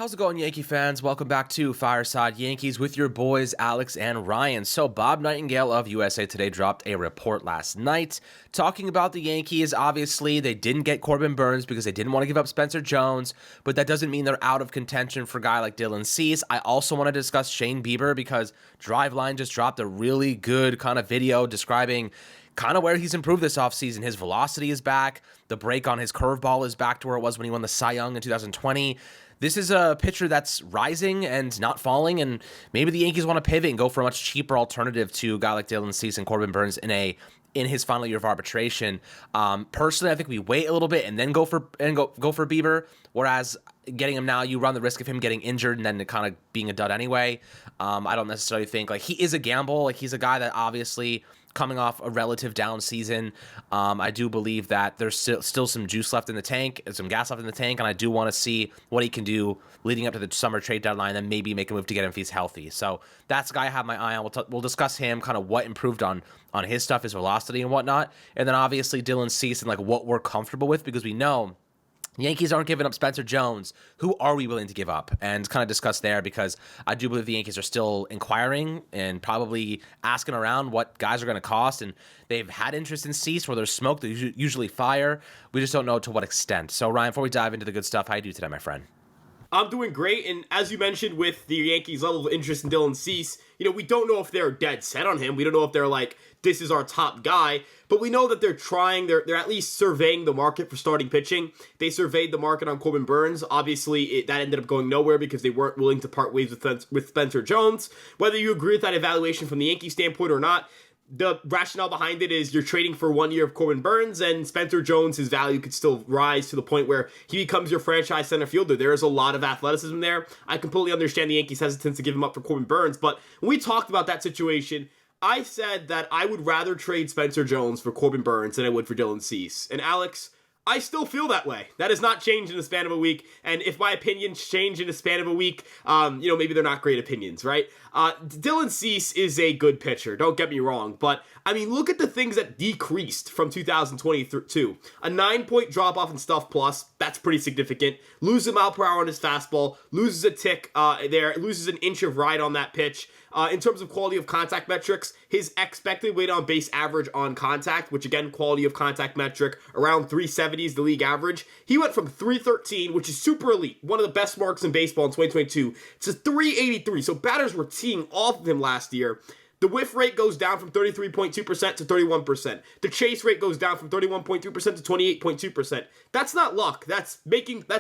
How's it going, Yankee fans? Welcome back to Fireside Yankees with your boys, Alex and Ryan. So, Bob Nightingale of USA Today dropped a report last night talking about the Yankees. Obviously, they didn't get Corbin Burnes because they didn't want to give up Spencer Jones, but that doesn't mean they're out of contention for a guy like Dylan Cease. I also want to discuss Shane Bieber because Driveline just dropped a really good kind of video describing kind of where he's improved this offseason. His velocity is back. The break on his curveball is back to where it was when he won the Cy Young in 2020. This is a pitcher that's rising and not falling, and maybe the Yankees want to pivot and go for a much cheaper alternative to a guy like Dylan Cease and Corbin Burnes in his final year of arbitration. Personally, I think we wait a little bit and then go for Bieber. Whereas getting him now, you run the risk of him getting injured and then kind of being a dud anyway. I don't necessarily think he is a gamble. He's a guy that obviously, coming off a relative down season, I do believe that there's still some juice left in the tank, some gas left in the tank, and I do want to see what he can do leading up to the summer trade deadline and maybe make a move to get him if he's healthy. So that's the guy I have my eye on. We'll discuss him, kind of what improved on his stuff, his velocity and whatnot, and then obviously Dylan Cease and what we're comfortable with, because we know Yankees aren't giving up Spencer Jones. Who are we willing to give up? And kind of discuss there, because I do believe the Yankees are still inquiring and probably asking around what guys are going to cost. And they've had interest in Cease. Where there's smoke, they usually fire. We just don't know to what extent. So, Ryan, before we dive into the good stuff, how you do today, my friend? I'm doing great, and as you mentioned with the Yankees' level of interest in Dylan Cease, we don't know if they're dead set on him. We don't know if they're like, this is our top guy, but we know that they're trying, they're at least surveying the market for starting pitching. They surveyed the market on Corbin Burnes. Obviously, that ended up going nowhere because they weren't willing to part ways with Spencer Jones. Whether you agree with that evaluation from the Yankee standpoint or not, the rationale behind it is you're trading for 1 year of Corbin Burnes, and Spencer Jones, his value could still rise to the point where he becomes your franchise center fielder. There is a lot of athleticism there. I completely understand the Yankees' hesitance to give him up for Corbin Burnes, but when we talked about that situation, I said that I would rather trade Spencer Jones for Corbin Burnes than I would for Dylan Cease. And Alex, I still feel that way. That has not changed in the span of a week. And if my opinions change in the span of a week, maybe they're not great opinions, right? Dylan Cease is a good pitcher. Don't get me wrong. But, look at the things that decreased from 2022. A 9-point drop-off in Stuff Plus. That's pretty significant. Loses a mile per hour on his fastball. Loses a tick there. Loses an inch of ride on that pitch. In terms of quality of contact metrics, his expected weight on base average on contact, which again, quality of contact metric, around 370 is the league average. He went from 313, which is super elite, one of the best marks in baseball in 2022, to 383. So batters were teeing off of him last year. The whiff rate goes down from 33.2% to 31%. The chase rate goes down from 31.2% to 28.2%. That's not luck. That's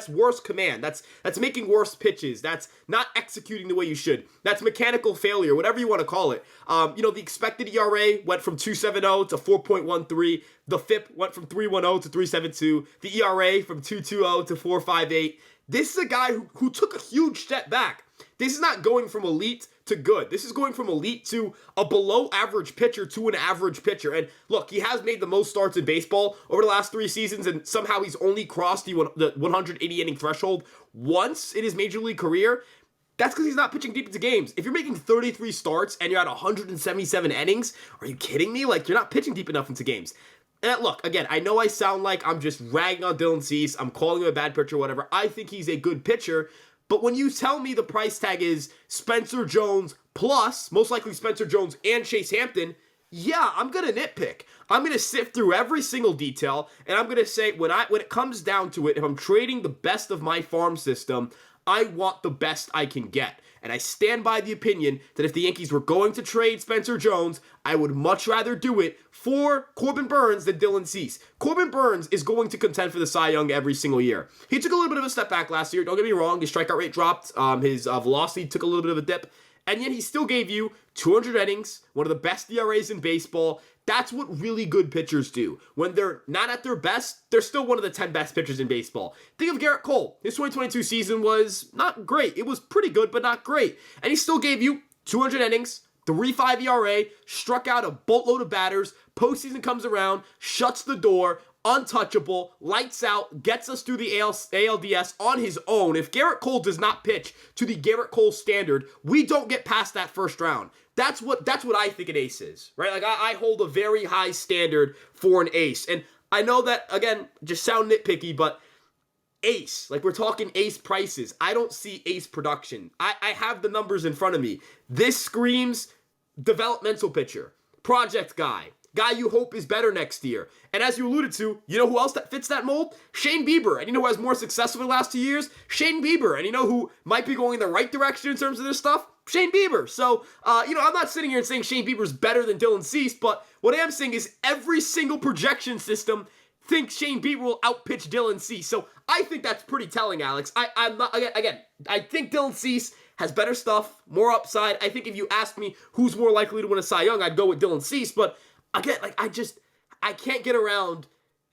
worse command. That's making worse pitches. That's not executing the way you should. That's mechanical failure, whatever you want to call it. The expected ERA went from 2.70 to 4.13. The FIP went from 3.10 to 3.72. The ERA from 2.20 to 4.58. This is a guy who took a huge step back. This is not going from elite to good. This is going from elite to a below average pitcher to an average pitcher. And look, he has made the most starts in baseball over the last 3 seasons, and somehow he's only crossed the 180 inning threshold once in his major league career. That's because he's not pitching deep into games. If you're making 33 starts and you're at 177 innings, are you kidding me? You're not pitching deep enough into games. And look, again, I know I sound like I'm just ragging on Dylan Cease. I'm calling him a bad pitcher or whatever. I think he's a good pitcher. But when you tell me the price tag is Spencer Jones plus, most likely Spencer Jones and Chase Hampton, yeah, I'm going to nitpick. I'm going to sift through every single detail, and I'm going to say, when it comes down to it, if I'm trading the best of my farm system, I want the best I can get. And I stand by the opinion that if the Yankees were going to trade Spencer Jones, I would much rather do it for Corbin Burnes than Dylan Cease. Corbin Burnes is going to contend for the Cy Young every single year. He took a little bit of a step back last year. Don't get me wrong. His strikeout rate dropped. His velocity took a little bit of a dip. And yet he still gave you 200 innings, one of the best ERAs in baseball. That's what really good pitchers do. When they're not at their best, they're still one of the 10 best pitchers in baseball. Think of Garrett Cole. His 2022 season was not great. It was pretty good, but not great. And he still gave you 200 innings, 3.5 ERA, struck out a boatload of batters. Postseason comes around, shuts the door, untouchable, lights out, gets us through the ALDS on his own. If Garrett Cole does not pitch to the Garrett Cole standard, we don't get past that first round. That's what I think an ace is, right? I hold a very high standard for an ace. And I know that, again, just sound nitpicky, but ace. Like, we're talking ace prices. I don't see ace production. I have the numbers in front of me. This screams developmental pitcher, project guy you hope is better next year. And as you alluded to, you know who else that fits that mold? Shane Bieber. And you know who has more success over the last 2 years? Shane Bieber. And you know who might be going in the right direction in terms of this stuff? Shane Bieber. So, I'm not sitting here and saying Shane Bieber's better than Dylan Cease, but what I am saying is every single projection system thinks Shane Bieber will outpitch Dylan Cease. So I think that's pretty telling, Alex. I'm not, again, I think Dylan Cease has better stuff, more upside. I think if you asked me who's more likely to win a Cy Young, I'd go with Dylan Cease, but again, I can't get around.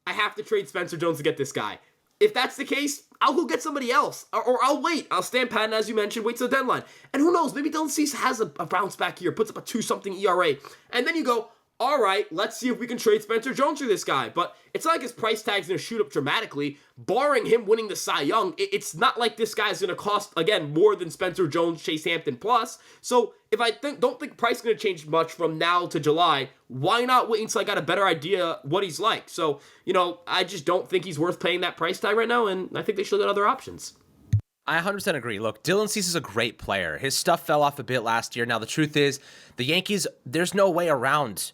I have to trade Spencer Jones to get this guy. If that's the case, I'll go get somebody else. Or I'll wait. I'll stand pat, and as you mentioned, wait till the deadline. And who knows, maybe Dylan Cease has a bounce back year, puts up a 2-something ERA. And then you go, all right, let's see if we can trade Spencer Jones for this guy. But it's not like his price tag's going to shoot up dramatically. Barring him winning the Cy Young, it's not like this guy's going to cost, again, more than Spencer Jones, Chase Hampton plus. So if I don't think price is going to change much from now to July, why not wait until I got a better idea what he's like? So, I just don't think he's worth paying that price tag right now, and I think they should have other options. I 100% agree. Look, Dylan Cease is a great player. His stuff fell off a bit last year. Now, the truth is, the Yankees, there's no way around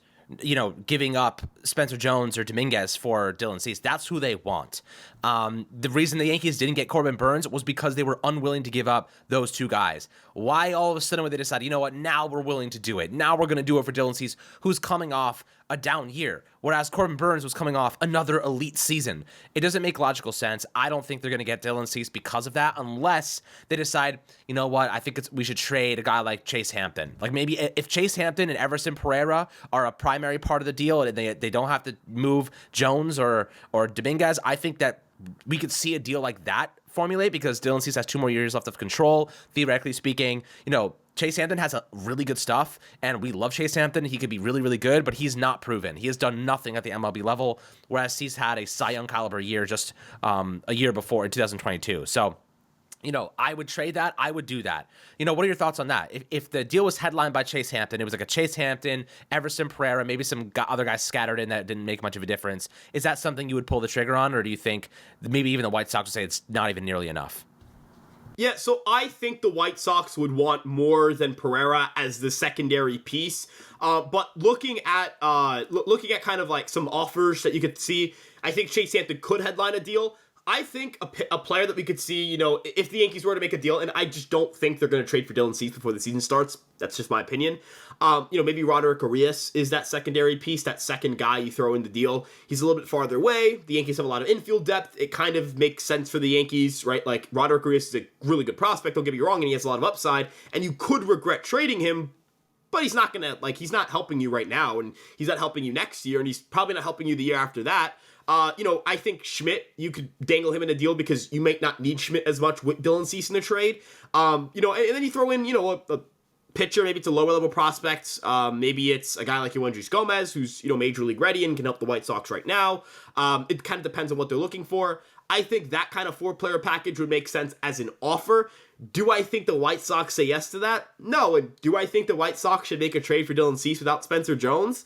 giving up Spencer Jones or Dominguez for Dylan Cease. That's who they want. The reason the Yankees didn't get Corbin Burns was because they were unwilling to give up those two guys. Why all of a sudden would they decide, you know what, now we're willing to do it. Now we're going to do it for Dylan Cease, who's coming off a down year, whereas Corbin Burns was coming off another elite season. It doesn't make logical sense. I don't think they're going to get Dylan Cease because of that, unless they decide, you know what, I think we should trade a guy like Chase Hampton. Like maybe if Chase Hampton and Everson Pereira are a primary part of the deal and they don't have to move Jones or Dominguez, I think that we could see a deal like that formulate because Dylan Cease has 2 more years left of control. Theoretically speaking, Chase Hampton has a really good stuff, and we love Chase Hampton. He could be really, really good, but he's not proven. He has done nothing at the MLB level, whereas Cease had a Cy Young caliber year just a year before in 2022. So, I would trade that. I would do that. What are your thoughts on that? If the deal was headlined by Chase Hampton, it was like a Chase Hampton, Everson Pereira, maybe some other guys scattered in that didn't make much of a difference. Is that something you would pull the trigger on, or do you think maybe even the White Sox would say it's not even nearly enough? Yeah, so I think the White Sox would want more than Pereira as the secondary piece. But looking at kind of like some offers that you could see, I think Chase Hampton could headline a deal. I think a player that we could see, if the Yankees were to make a deal, and I just don't think they're going to trade for Dylan Cease before the season starts. That's just my opinion. Maybe Roderick Arias is that secondary piece, that second guy you throw in the deal. He's a little bit farther away. The Yankees have a lot of infield depth. It kind of makes sense for the Yankees, right? Like, Roderick Arias is a really good prospect, don't get me wrong, and he has a lot of upside, and you could regret trading him, but he's not helping you right now, and he's not helping you next year, and he's probably not helping you the year after that. I think Schmidt, you could dangle him in a deal because you might not need Schmidt as much with Dylan Cease in the trade. And then you throw in, a pitcher, maybe it's a lower level prospect. Maybe it's a guy like Yoendrys Gomez, who's, major league ready and can help the White Sox right now. It kind of depends on what they're looking for. I think that kind of 4-player package would make sense as an offer. Do I think the White Sox say yes to that? No. And do I think the White Sox should make a trade for Dylan Cease without Spencer Jones?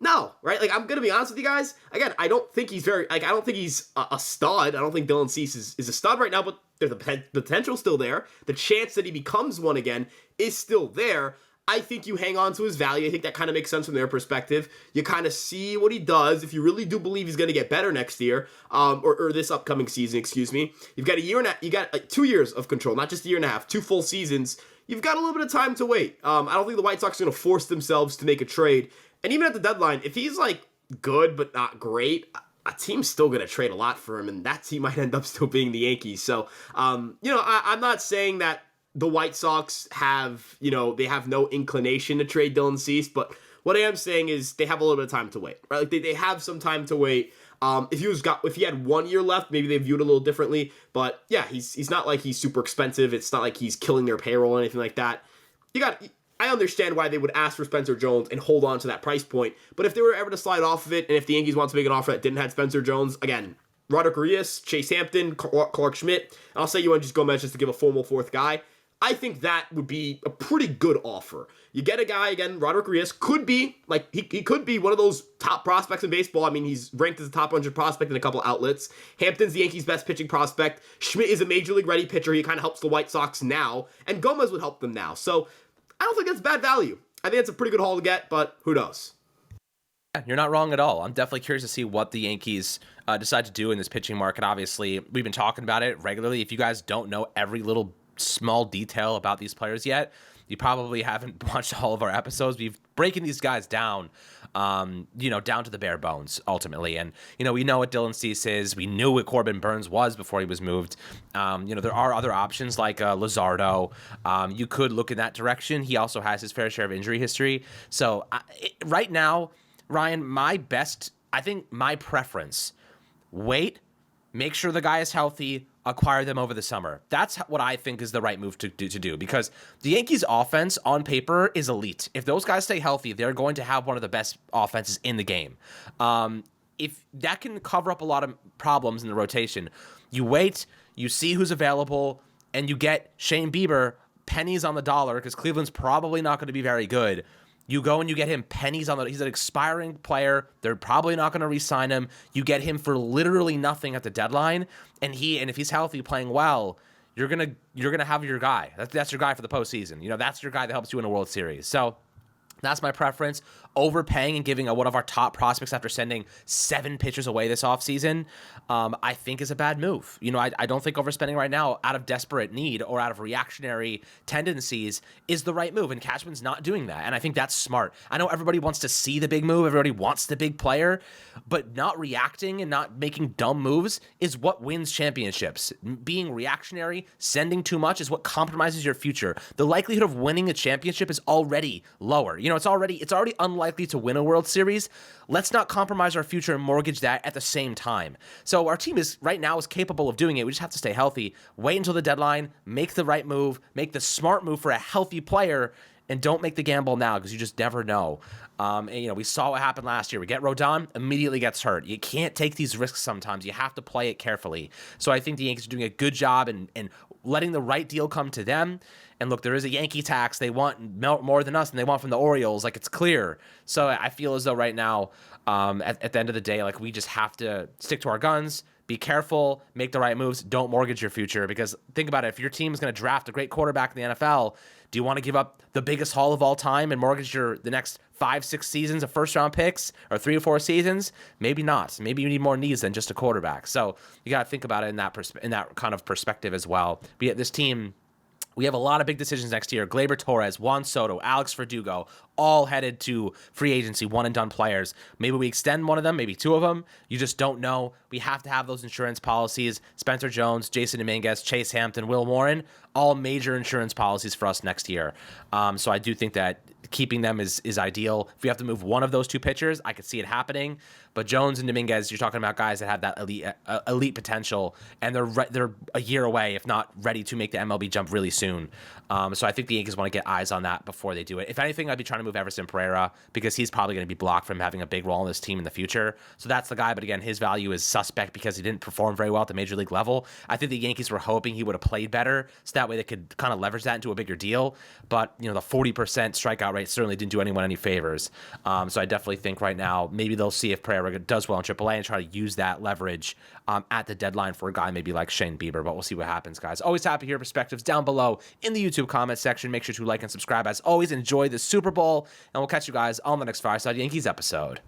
No, right? Like, I'm going to be honest with you guys. Again, I don't think he's I don't think he's a stud. I don't think Dylan Cease is a stud right now, but the potential's still there. The chance that he becomes one again is still there. I think you hang on to his value. I think that kind of makes sense from their perspective. You kind of see what he does. If you really do believe he's going to get better next year, or this upcoming season, excuse me, you got 2 years of control, not just a year and a half, 2 full seasons. You've got a little bit of time to wait. I don't think the White Sox are going to force themselves to make a trade. And even at the deadline, if he's like good but not great, a team's still going to trade a lot for him, and that team might end up still being the Yankees. So, I'm not saying that the White Sox have, they have no inclination to trade Dylan Cease, but what I am saying is they have a little bit of time to wait, right? Like they have some time to wait. If he had 1 year left, maybe they viewed it a little differently. But yeah, he's not like he's super expensive. It's not like he's killing their payroll or anything like that. I understand why they would ask for Spencer Jones and hold on to that price point. But if they were ever to slide off of it, and if the Yankees want to make an offer that didn't have Spencer Jones, again, Roderick Arias, Chase Hampton, Clark Schmidt, and I'll say Yoendrys Gomez just to give a formal fourth guy, I think that would be a pretty good offer. you get a guy, again, Roderick Arias could be, like, he could be one of those top prospects in baseball. I mean, he's ranked as a top 100 prospect in a couple outlets. Hampton's the Yankees' best pitching prospect. Schmidt is a major league ready pitcher. He kind of helps the White Sox now, and Gomez would help them now. So I don't think that's bad value. I think it's a pretty good haul to get, but who knows? You're not wrong at all. I'm definitely curious to see what the Yankees decide to do in this pitching market. Obviously, we've been talking about it regularly. If you guys don't know every little small detail about these players yet, you probably haven't watched all of our episodes. We've breaking these guys down, down to the bare bones ultimately. And, we know what Dylan Cease is. We knew what Corbin Burns was before he was moved. There are other options like Luzardo. You could look in that direction. He also has his fair share of injury history. So right now, Ryan, my preference, wait, make sure the guy is healthy, acquire them over the summer. That's what I think is the right move to do because the Yankees offense on paper is elite. If those guys stay healthy, they're going to have one of the best offenses in the game. If that can cover up a lot of problems in the rotation, you wait, you see who's available, and you get Shane Bieber pennies on the dollar because Cleveland's probably not going to be very good. You go and you get him pennies on the. He's an expiring player. They're probably not going to re-sign him. You get him for literally nothing at the deadline, and if he's healthy, playing well, you're gonna have your guy. That's your guy for the postseason. That's your guy that helps you in a World Series. So that's my preference. Overpaying and giving one of our top prospects after sending 7 pitchers away this offseason, I think is a bad move. I don't think overspending right now out of desperate need or out of reactionary tendencies is the right move, and Cashman's not doing that, and I think that's smart. I know everybody wants to see the big move, everybody wants the big player, but not reacting and not making dumb moves is what wins championships. Being reactionary, sending too much is what compromises your future. The likelihood of winning a championship is already lower. It's already unlikely to win a World Series. Let's not compromise our future and mortgage that at the same time. So our team right now is capable of doing it. We just have to stay healthy. Wait until the deadline, make the right move, make the smart move for a healthy player, and don't make the gamble now because you just never know. We saw what happened last year. We get Rodon, immediately gets hurt. You can't take these risks sometimes. You have to play it carefully. So I think the Yankees are doing a good job in letting the right deal come to them. And look, there is a Yankee tax. They want more than us than they want from the Orioles. It's clear. So I feel as though right now, at the end of the day, we just have to stick to our guns, be careful, make the right moves, don't mortgage your future. Because think about it, if your team is going to draft a great quarterback in the NFL, do you want to give up the biggest haul of all time and mortgage the next 5-6 seasons of first-round picks or 3 or 4 seasons? Maybe not. Maybe you need more needs than just a quarterback. So you got to think about it in that kind of perspective as well. But yet this team, we have a lot of big decisions next year. Gleyber Torres, Juan Soto, Alex Verdugo, all headed to free agency, one-and-done players. Maybe we extend one of them, maybe 2 of them. You just don't know. We have to have those insurance policies. Spencer Jones, Jason Dominguez, Chase Hampton, Will Warren, all major insurance policies for us next year. So I do think that keeping them is ideal. If we have to move one of those 2 pitchers, I could see it happening. But Jones and Dominguez, you're talking about guys that have that elite potential, and they're a year away, if not ready to make the MLB jump really soon. So I think the Yankees want to get eyes on that before they do it. If anything, I'd be trying to move Everson Pereira because he's probably going to be blocked from having a big role in this team in the future. So that's the guy. But again, his value is suspect because he didn't perform very well at the major league level. I think the Yankees were hoping he would have played better, so that way they could kind of leverage that into a bigger deal. But the 40% strikeout rate certainly didn't do anyone any favors. So I definitely think right now maybe they'll see if Pereira does well in AAA and try to use that leverage at the deadline for a guy maybe like Shane Bieber. But we'll see what happens, guys. Always happy to hear perspectives down below in the YouTube comment section. Make sure to like and subscribe. As always, enjoy the Super Bowl, and we'll catch you guys on the next Fireside Yankees episode.